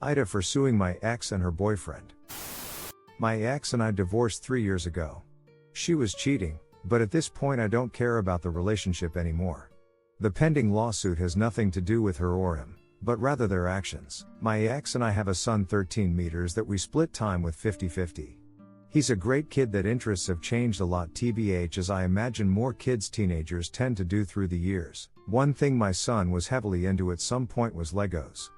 AITA for suing my ex and her boyfriend. My ex and I divorced 3 years ago. She was cheating, but at this point I don't care about the relationship anymore. The pending lawsuit has nothing to do with her or him, but rather their actions. My ex and I have a son 13 meters that we split time with 50-50. He's a great kid that interests have changed a lot tbh, as I imagine more kids teenagers tend to do through the years. One thing my son was heavily into at some point was Legos.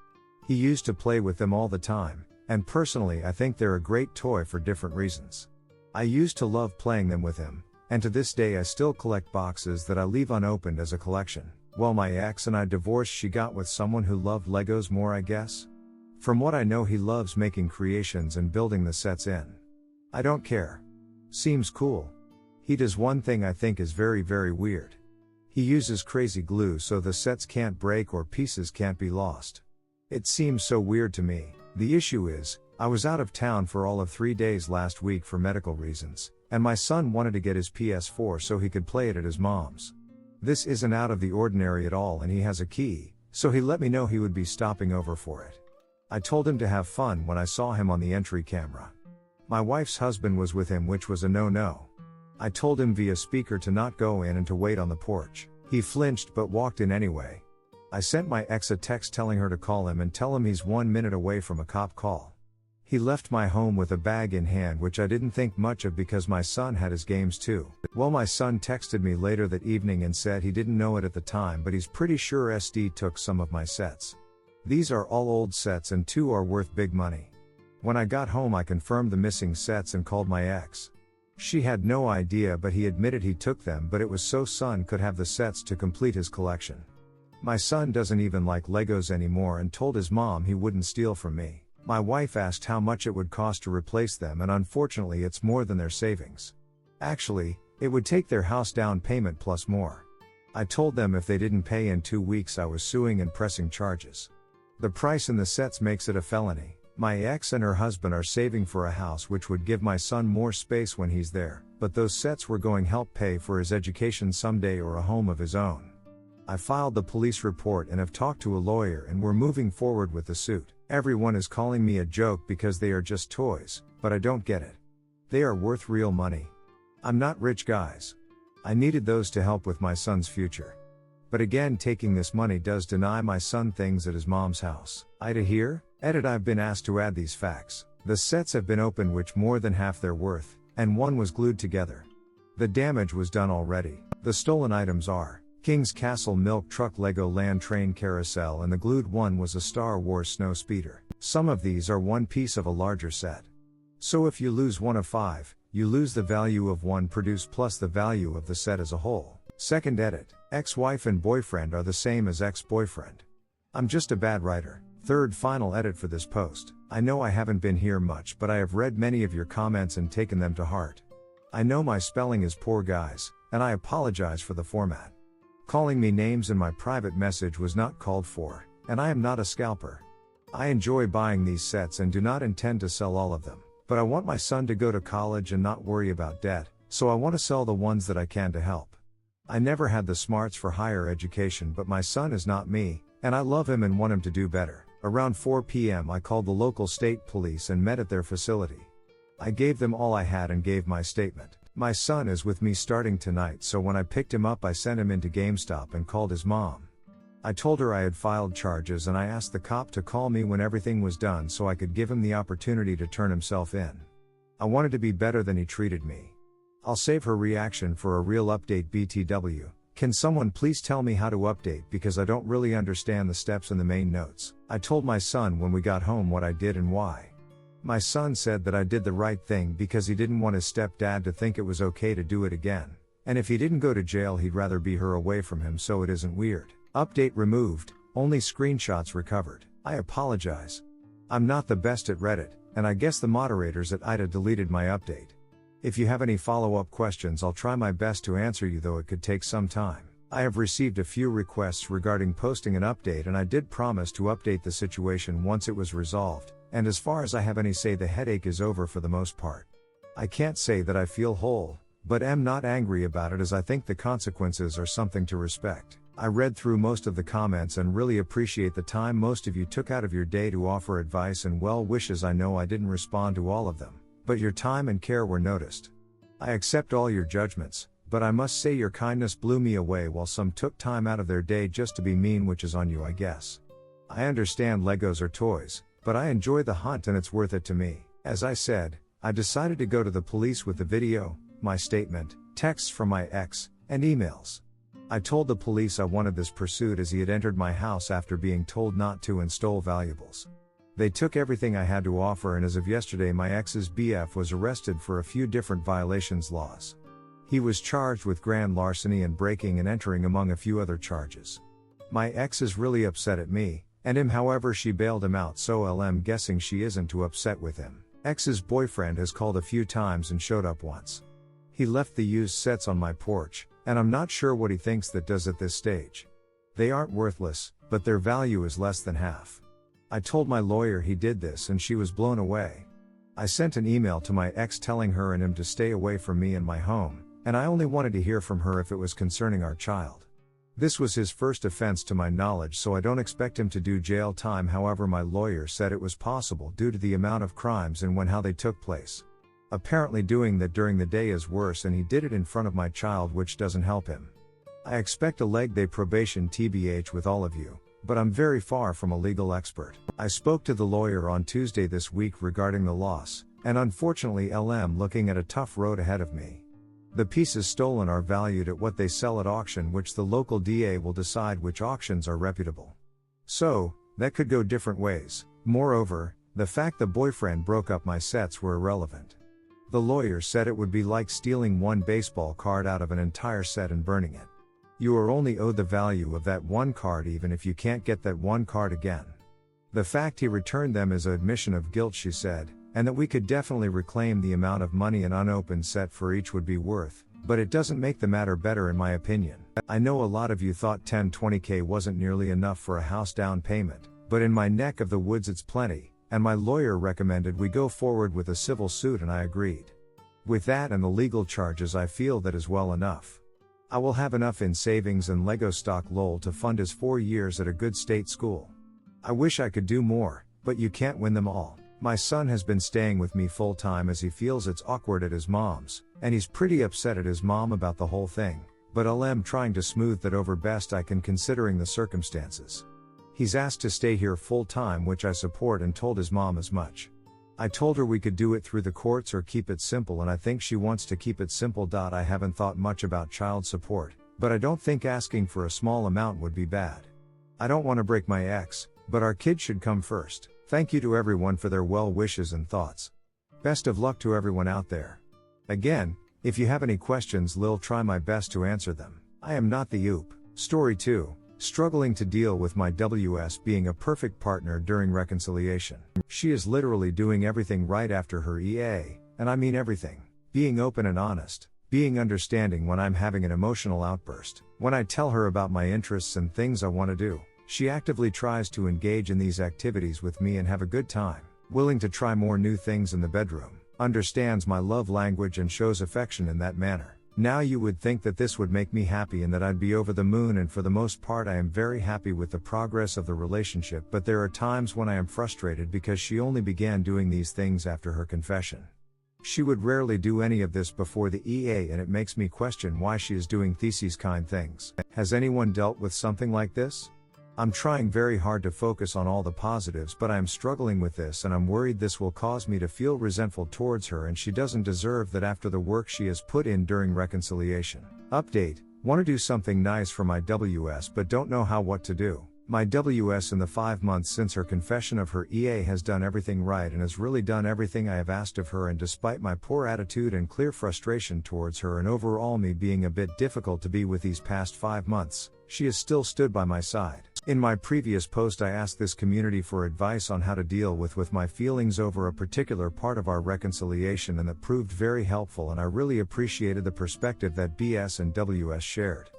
He used to play with them all the time, and personally I think they're a great toy for different reasons. I used to love playing them with him, and to this day I still collect boxes that I leave unopened as a collection. Well, my ex and I divorced. She got with someone who loved Legos more, I guess. From what I know, he loves making creations and building the sets in. I don't care. Seems cool. He does one thing I think is very weird. He uses crazy glue so the sets can't break or pieces can't be lost. It seems so weird to me. The issue is, I was out of town for all of 3 days last week for medical reasons, and my son wanted to get his PS4 so he could play it at his mom's. This isn't out of the ordinary at all, and he has a key, so he let me know he would be stopping over for it. I told him to have fun when I saw him on the entry camera. My wife's husband was with him, which was a no-no. I told him via speaker to not go in and to wait on the porch. He flinched but walked in anyway. I sent my ex a text telling her to call him and tell him he's 1 minute away from a cop call. He left my home with a bag in hand, which I didn't think much of because my son had his games too. Well, my son texted me later that evening and said he didn't know it at the time, but he's pretty sure SD took some of my sets. These are all old sets and 2 are worth big money. When I got home I confirmed the missing sets and called my ex. She had no idea, but he admitted he took them, but it was so son could have the sets to complete his collection. My son doesn't even like Legos anymore and told his mom he wouldn't steal from me. My wife asked how much it would cost to replace them, and unfortunately it's more than their savings. Actually, it would take their house down payment plus more. I told them if they didn't pay in 2 weeks I was suing and pressing charges. The price in the sets makes it a felony. My ex and her husband are saving for a house which would give my son more space when he's there, but those sets were going to help pay for his education someday or a home of his own. I filed the police report and have talked to a lawyer, and we're moving forward with the suit. Everyone is calling me a joke because they are just toys, but I don't get it. They are worth real money. I'm not rich, guys. I needed those to help with my son's future. But again, taking this money does deny my son things at his mom's house. AITA here? Edit. I've been asked to add these facts. The sets have been opened, which more than half their worth, and one was glued together. The damage was done already. The stolen items are King's Castle Milk Truck Lego Land Train Carousel, and the glued one was a Star Wars Snow Speeder. Some of these are one piece of a larger set. So if you lose one of 5, you lose the value of one produced plus the value of the set as a whole. Second edit. Ex-wife and boyfriend are the same as ex-boyfriend. I'm just a bad writer. Third final edit for this post. I know I haven't been here much, but I have read many of your comments and taken them to heart. I know my spelling is poor, guys, and I apologize for the format. Calling me names in my private message was not called for, and I am not a scalper. I enjoy buying these sets and do not intend to sell all of them, but I want my son to go to college and not worry about debt, so I want to sell the ones that I can to help. I never had the smarts for higher education, but my son is not me, and I love him and want him to do better. Around 4 p.m. I called the local state police and met at their facility. I gave them all I had and gave my statement. My son is with me starting tonight, so when I picked him up I sent him into GameStop and called his mom. I told her I had filed charges and I asked the cop to call me when everything was done so I could give him the opportunity to turn himself in. I wanted to be better than he treated me. I'll save her reaction for a real update. BTW. Can someone please tell me how to update, because I don't really understand the steps in the main notes. I told my son when we got home what I did and why. My son said that I did the right thing because he didn't want his stepdad to think it was okay to do it again. And if he didn't go to jail he'd rather be her away from him so it isn't weird. Update removed, only screenshots recovered. I apologize. I'm not the best at Reddit, and I guess the moderators at AITA deleted my update. If you have any follow-up questions I'll try my best to answer you, though it could take some time. I have received a few requests regarding posting an update, and I did promise to update the situation once it was resolved, and as far as I have any say the headache is over for the most part. I can't say that I feel whole, but am not angry about it, as I think the consequences are something to respect. I read through most of the comments and really appreciate the time most of you took out of your day to offer advice and well wishes. I know I didn't respond to all of them, but your time and care were noticed. I accept all your judgments, but I must say your kindness blew me away while some took time out of their day just to be mean, which is on you, I guess. I understand Legos are toys, but I enjoy the hunt and it's worth it to me. As I said, I decided to go to the police with the video, my statement, texts from my ex, and emails. I told the police I wanted this pursued as he had entered my house after being told not to and stole valuables. They took everything I had to offer, and as of yesterday my ex's BF was arrested for a few different violations laws. He was charged with grand larceny and breaking and entering among a few other charges. My ex is really upset at me, and him, however she bailed him out, so I'm guessing she isn't too upset with him. Ex's boyfriend has called a few times and showed up once. He left the used sets on my porch, and I'm not sure what he thinks that does at this stage. They aren't worthless, but their value is less than half. I told my lawyer he did this and she was blown away. I sent an email to my ex telling her and him to stay away from me and my home, and I only wanted to hear from her if it was concerning our child. This was his first offense to my knowledge, so I don't expect him to do jail time. However, my lawyer said it was possible due to the amount of crimes and how they took place. Apparently doing that during the day is worse, and he did it in front of my child, which doesn't help him. I expect a leg day probation TBH with all of you, but I'm very far from a legal expert. I spoke to the lawyer on Tuesday this week regarding the loss, and unfortunately I'm looking at a tough road ahead of me. The pieces stolen are valued at what they sell at auction, which the local DA will decide which auctions are reputable. So, that could go different ways. Moreover, the fact the boyfriend broke up my sets were irrelevant. The lawyer said it would be like stealing one baseball card out of an entire set and burning it. You are only owed the value of that one card even if you can't get that one card again. The fact he returned them is an admission of guilt, she said, and that we could definitely reclaim the amount of money an unopened set for each would be worth, but it doesn't make the matter better in my opinion. I know a lot of you thought 10-20K wasn't nearly enough for a house down payment, but in my neck of the woods it's plenty, and my lawyer recommended we go forward with a civil suit and I agreed. With that and the legal charges, I feel that is well enough. I will have enough in savings and Lego stock lol to fund his 4 years at a good state school. I wish I could do more, but you can't win them all. My son has been staying with me full time as he feels it's awkward at his mom's, and he's pretty upset at his mom about the whole thing, but I'm trying to smooth that over best I can considering the circumstances. He's asked to stay here full time, which I support, and told his mom as much. I told her we could do it through the courts or keep it simple, and I think she wants to keep it simple. I haven't thought much about child support, but I don't think asking for a small amount would be bad. I don't want to break my ex, but our kid should come first. Thank you to everyone for their well wishes and thoughts. Best of luck to everyone out there. Again, if you have any questions, I'll try my best to answer them. I am not the OOP. Story 2. Struggling to deal with my WS being a perfect partner during reconciliation. She is literally doing everything right after her EA, and I mean everything. Being open and honest. Being understanding when I'm having an emotional outburst. When I tell her about my interests and things I want to do. She actively tries to engage in these activities with me and have a good time, willing to try more new things in the bedroom, understands my love language and shows affection in that manner. Now you would think that this would make me happy and that I'd be over the moon, and for the most part I am very happy with the progress of the relationship, but there are times when I am frustrated because she only began doing these things after her confession. She would rarely do any of this before the EA, and it makes me question why she is doing these kind things. Has anyone dealt with something like this? I'm trying very hard to focus on all the positives, but I am struggling with this, and I'm worried this will cause me to feel resentful towards her, and she doesn't deserve that after the work she has put in during reconciliation. Update: want to do something nice for my WS but don't know what to do. My WS in the 5 months since her confession of her EA has done everything right and has really done everything I have asked of her, and despite my poor attitude and clear frustration towards her and overall me being a bit difficult to be with these past 5 months, she has still stood by my side. In my previous post I asked this community for advice on how to deal with my feelings over a particular part of our reconciliation, and that proved very helpful, and I really appreciated the perspective that BS and WS shared.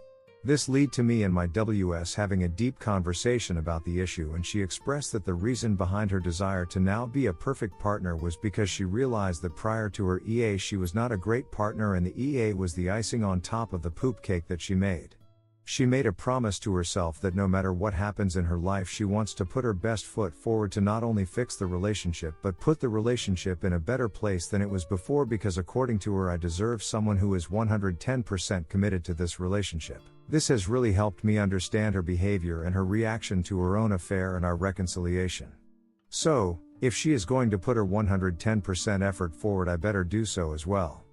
This led to me and my WS having a deep conversation about the issue, and she expressed that the reason behind her desire to now be a perfect partner was because she realized that prior to her EA she was not a great partner, and the EA was the icing on top of the poop cake that she made. She made a promise to herself that no matter what happens in her life, she wants to put her best foot forward to not only fix the relationship but put the relationship in a better place than it was before, because according to her, I deserve someone who is 110% committed to this relationship. This has really helped me understand her behavior and her reaction to her own affair and our reconciliation. So, if she is going to put her 110% effort forward, I better do so as well.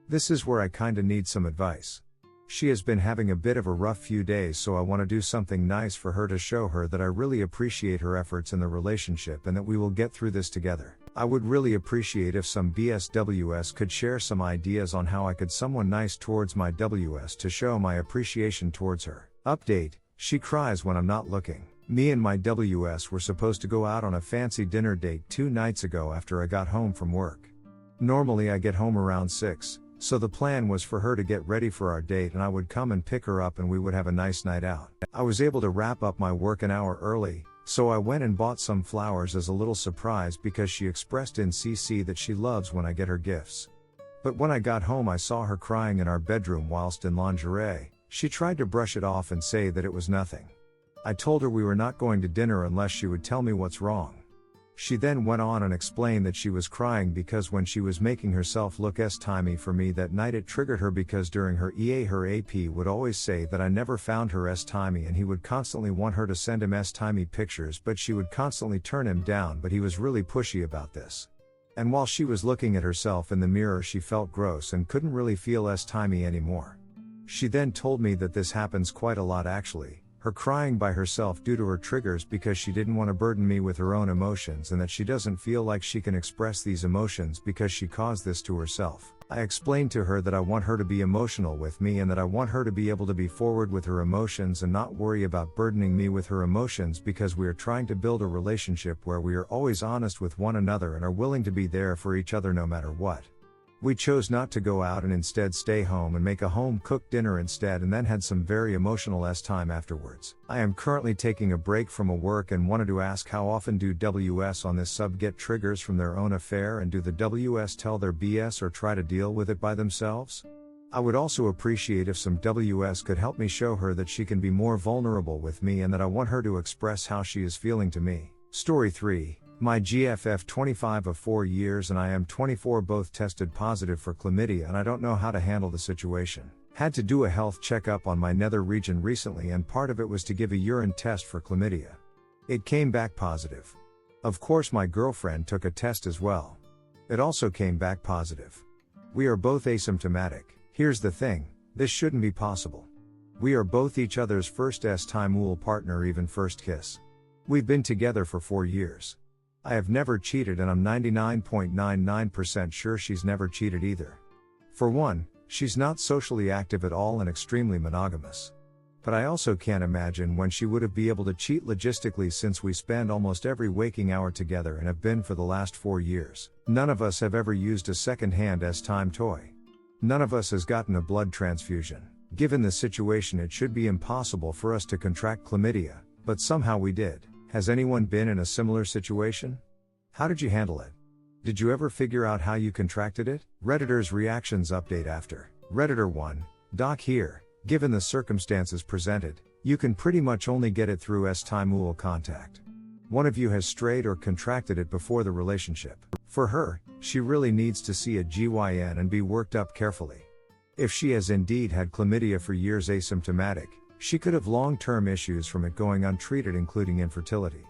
This is where I kinda need some advice. She has been having a bit of a rough few days, so I want to do something nice for her to show her that I really appreciate her efforts in the relationship and that we will get through this together. I would really appreciate if some BSWS could share some ideas on how I could someone nice towards my WS to show my appreciation towards her. Update: she cries when I'm not looking. Me and my WS were supposed to go out on a fancy dinner date 2 nights ago after I got home from work. Normally I get home around 6. So the plan was for her to get ready for our date and I would come and pick her up and we would have a nice night out. I was able to wrap up my work an hour early, so I went and bought some flowers as a little surprise because she expressed in CC that she loves when I get her gifts. But when I got home I saw her crying in our bedroom whilst in lingerie. She tried to brush it off and say that it was nothing. I told her we were not going to dinner unless she would tell me what's wrong. She then went on and explained that she was crying because when she was making herself look S-timey for me that night, it triggered her because during her EA her AP would always say that I never found her S-timey and he would constantly want her to send him S-timey pictures, but she would constantly turn him down, but he was really pushy about this. And while she was looking at herself in the mirror she felt gross and couldn't really feel S-timey anymore. She then told me that this happens quite a lot actually. Her crying by herself due to her triggers because she didn't want to burden me with her own emotions and that she doesn't feel like she can express these emotions because she caused this to herself. I explained to her that I want her to be emotional with me and that I want her to be able to be forward with her emotions and not worry about burdening me with her emotions, because we are trying to build a relationship where we are always honest with one another and are willing to be there for each other no matter what. We chose not to go out and instead stay home and make a home-cooked dinner instead, and then had some very emotional time afterwards. I am currently taking a break from work and wanted to ask, how often do WS on this sub get triggers from their own affair, and do the WS tell their BS or try to deal with it by themselves? I would also appreciate if some WS could help me show her that she can be more vulnerable with me and that I want her to express how she is feeling to me. Story 3. My GFF 25 of 4 years and I am 24 both tested positive for chlamydia and I don't know how to handle the situation. Had to do a health checkup on my nether region recently and part of it was to give a urine test for chlamydia. It came back positive. Of course my girlfriend took a test as well. It also came back positive. We are both asymptomatic. Here's the thing, this shouldn't be possible. We are both each other's first time partner, even first kiss. We've been together for 4 years. I have never cheated and I'm 99.99% sure she's never cheated either. For one, she's not socially active at all and extremely monogamous. But I also can't imagine when she would be able to cheat logistically, since we spend almost every waking hour together and have been for the last 4 years. None of us have ever used a second-hand time toy. None of us has gotten a blood transfusion. Given the situation, it should be impossible for us to contract chlamydia, but somehow we did. Has anyone been in a similar situation? How did you handle it? Did you ever figure out how you contracted it? Redditor's reactions update after. Redditor 1. Doc here, given the circumstances presented, you can pretty much only get it through time contact. One of you has strayed or contracted it before the relationship. For her, she really needs to see a GYN and be worked up carefully. If she has indeed had chlamydia for years asymptomatic, she could have long-term issues from it going untreated, including infertility.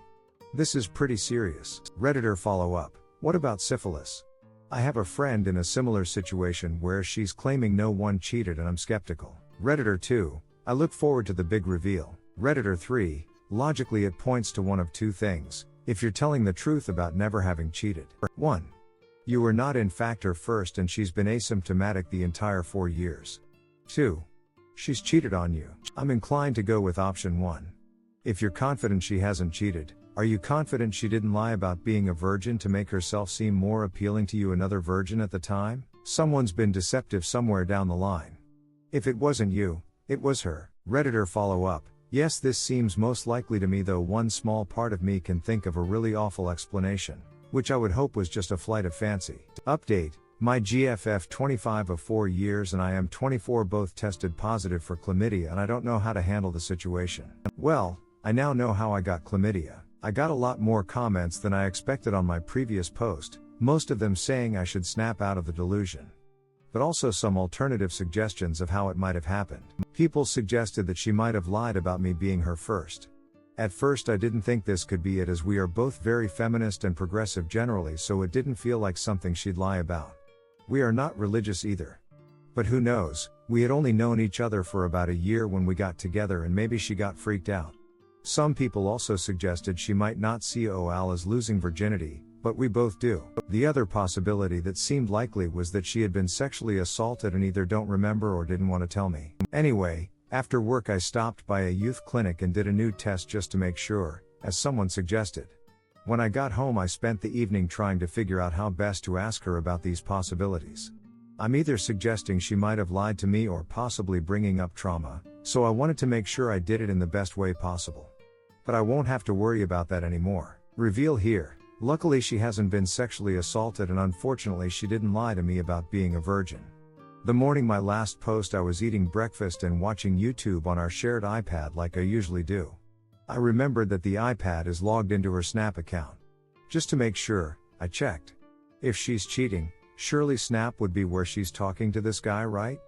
This is pretty serious. Redditor follow-up. What about syphilis? I have a friend in a similar situation where she's claiming no one cheated and I'm skeptical. Redditor 2. I look forward to the big reveal. Redditor 3. Logically it points to one of two things. If you're telling the truth about never having cheated. 1. You were not in fact her first and she's been asymptomatic the entire 4 years. 2. She's cheated on you. I'm inclined to go with option 1. If you're confident she hasn't cheated, are you confident she didn't lie about being a virgin to make herself seem more appealing to you, another virgin at the time? Someone's been deceptive somewhere down the line. If it wasn't you, it was her. Redditor follow up. Yes, this seems most likely to me, though one small part of me can think of a really awful explanation, which I would hope was just a flight of fancy. Update. My GFF 25 of 4 years and I am 24 both tested positive for chlamydia and I don't know how to handle the situation. Well, I now know how I got chlamydia. I got a lot more comments than I expected on my previous post, most of them saying I should snap out of the delusion. But also some alternative suggestions of how it might have happened. People suggested that she might have lied about me being her first. At first I didn't think this could be it as we are both very feminist and progressive generally, so it didn't feel like something she'd lie about. We are not religious either. But who knows, we had only known each other for about a year when we got together and maybe she got freaked out. Some people also suggested she might not see OL as losing virginity, but we both do. The other possibility that seemed likely was that she had been sexually assaulted and either don't remember or didn't want to tell me. Anyway, after work I stopped by a youth clinic and did a new test just to make sure, as someone suggested. When I got home I spent the evening trying to figure out how best to ask her about these possibilities. I'm either suggesting she might have lied to me or possibly bringing up trauma, so I wanted to make sure I did it in the best way possible. But I won't have to worry about that anymore. Reveal here. Luckily she hasn't been sexually assaulted and unfortunately she didn't lie to me about being a virgin. The morning my last post I was eating breakfast and watching YouTube on our shared iPad like I usually do. I remembered that the iPad is logged into her Snap account. Just to make sure, I checked. If she's cheating, surely Snap would be where she's talking to this guy, right?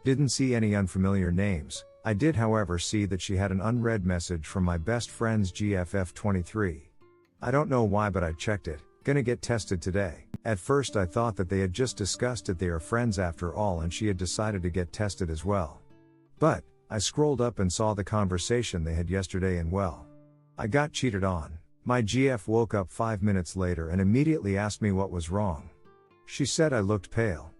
Didn't see any unfamiliar names. I did however see that she had an unread message from my best friend's GFF23. I don't know why but I checked it, gonna get tested today. At first I thought that they had just discussed it, they are friends after all and she had decided to get tested as well. But, I scrolled up and saw the conversation they had yesterday and well. I got cheated on. My GF woke up 5 minutes later and immediately asked me what was wrong. She said I looked pale.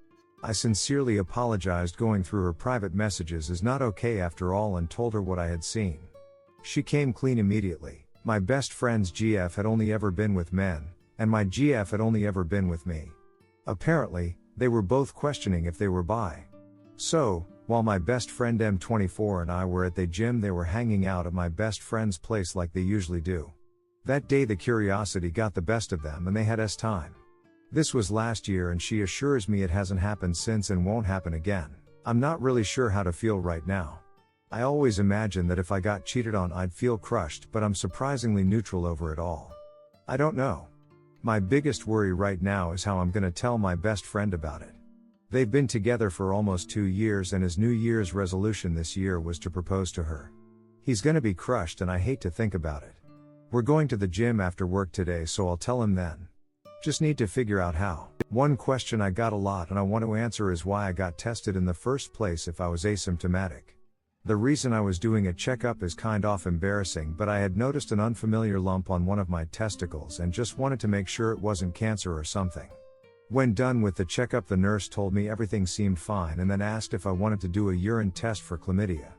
I sincerely apologized. Going through her private messages is not okay after all and told her what I had seen. She came clean immediately. My best friend's GF had only ever been with men, and my GF had only ever been with me. Apparently, they were both questioning if they were bi. So, while my best friend M24 and I were at the gym, they were hanging out at my best friend's place like they usually do. That day the curiosity got the best of them and they had time. This was last year and she assures me it hasn't happened since and won't happen again. I'm not really sure how to feel right now. I always imagined that if I got cheated on I'd feel crushed, but I'm surprisingly neutral over it all. I don't know. My biggest worry right now is how I'm gonna tell my best friend about it. They've been together for almost 2 years and his New Year's resolution this year was to propose to her. He's gonna be crushed and I hate to think about it. We're going to the gym after work today, so I'll tell him then. Just need to figure out how. One question I got a lot and I want to answer is why I got tested in the first place if I was asymptomatic. The reason I was doing a checkup is kind of embarrassing, but I had noticed an unfamiliar lump on one of my testicles and just wanted to make sure it wasn't cancer or something. When done with the checkup the nurse told me everything seemed fine and then asked if I wanted to do a urine test for chlamydia.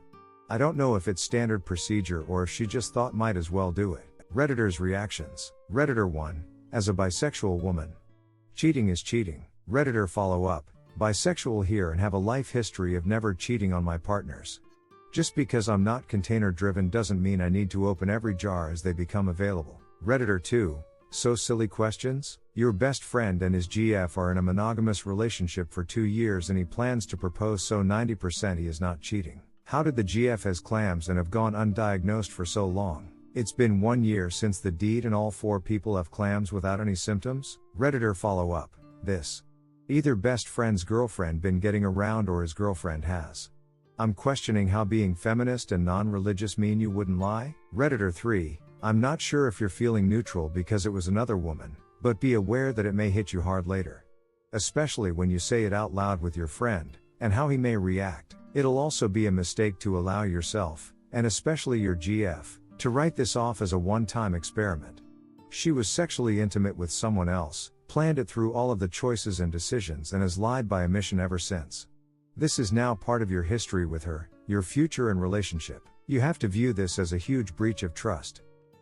I don't know if it's standard procedure or if she just thought might as well do it. Redditors' reactions. Redditor 1. As a bisexual woman. Cheating is cheating. Redditor follow-up. Bisexual here and have a life history of never cheating on my partners. Just because I'm not container-driven doesn't mean I need to open every jar as they become available. Redditor 2. So silly questions? Your best friend and his GF are in a monogamous relationship for 2 years and he plans to propose, so 90% he is not cheating. How did the GF has clams and have gone undiagnosed for so long? It's been 1 year since the deed and all 4 people have clams without any symptoms? Redditor follow up. This. Either best friend's girlfriend been getting around or his girlfriend has. I'm questioning how being feminist and non-religious mean you wouldn't lie? Redditor 3. I'm not sure if you're feeling neutral because it was another woman, but be aware that it may hit you hard later. Especially when you say it out loud with your friend, and how he may react. It'll also be a mistake to allow yourself, and especially your GF, to write this off as a one-time experiment. She was sexually intimate with someone else, planned it through all of the choices and decisions and has lied by omission ever since. This is now part of your history with her, your future and relationship. You have to view this as a huge breach of trust.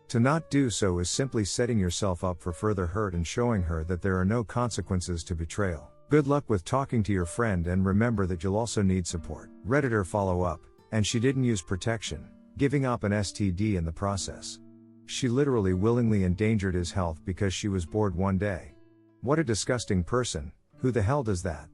To not do so is simply setting yourself up for further hurt and showing her that there are no consequences to betrayal. Good luck with talking to your friend and remember that you'll also need support. Redditor follow up. And she didn't use protection, giving up an STD in the process. She literally willingly endangered his health because she was bored one day. What a disgusting person. Who the hell does that?